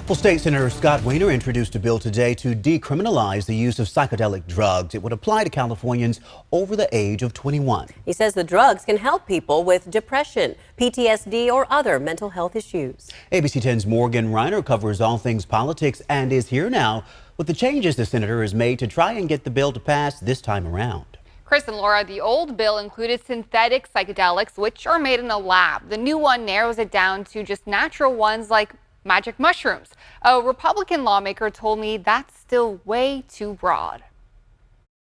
Well, State Senator Scott Wiener introduced a bill today to decriminalize the use of psychedelic drugs. It would apply to Californians over the age of 21. He says the drugs can help people with depression, PTSD, or other mental health issues. ABC 10's Morgan Rynor covers all things politics and is here now with the changes the senator has made to try and get the bill to pass this time around. Chris and Laura, the old bill included synthetic psychedelics, which are made in a lab. The new one narrows it down to just natural ones like magic mushrooms. A Republican lawmaker told me that's still way too broad.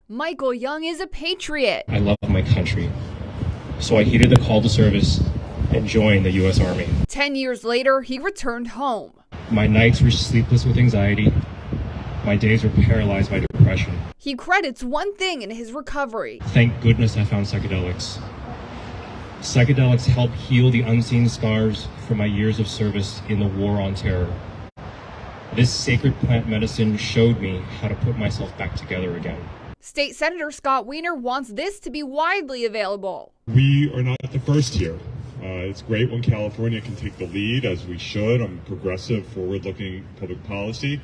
Michael Young is a patriot. I love my country, so I heeded the call to service and joined the U.S. Army. 10 years later, he returned home. My nights were sleepless with anxiety. My days were paralyzed by depression. He credits one thing in his recovery. Thank goodness I found psychedelics. Psychedelics help heal the unseen scars from my years of service in the war on terror. This sacred plant medicine showed me how to put myself back together again. State Senator Scott Wiener wants this to be widely available. We are not the first here. It's great when California can take the lead, as we should, on progressive, forward-looking public policy.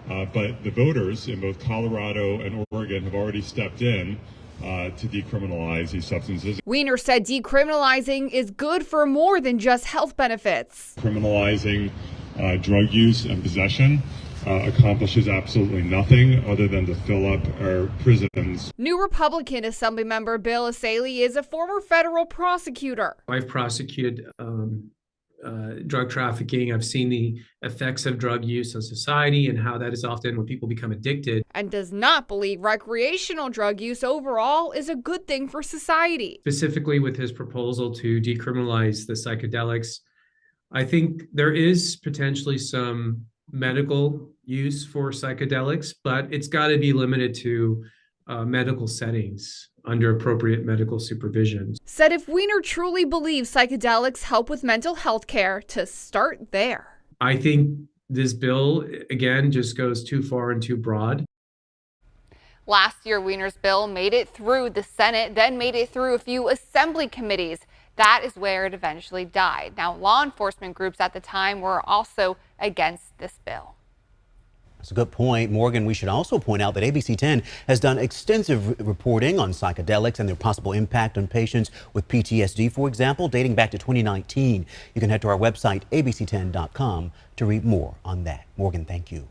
But the voters in both Colorado and Oregon have already stepped in to decriminalize these substances. Wiener said decriminalizing is good for more than just health benefits. Criminalizing drug use and possession accomplishes absolutely nothing other than to fill up our prisons. New Republican Assemblymember Bill Asaley is a former federal prosecutor. I've prosecuted drug trafficking. I've seen the effects of drug use on society and how that is often when people become addicted. And does not believe recreational drug use overall is a good thing for society. Specifically with his proposal to decriminalize the psychedelics, I think there is potentially some medical use for psychedelics, but it's got to be limited to medical settings under appropriate medical supervision. Said if Wiener truly believes psychedelics help with mental health care, to start there. I think this bill, again, just goes too far and too broad. Last year, Wiener's bill made it through the Senate, then made it through a few assembly committees. That is where it eventually died. Now, law enforcement groups at the time were also against this bill. That's a good point, Morgan. We should also point out that ABC 10 has done extensive reporting on psychedelics and their possible impact on patients with PTSD, for example, dating back to 2019. You can head to our website, abc10.com, to read more on that. Morgan, thank you.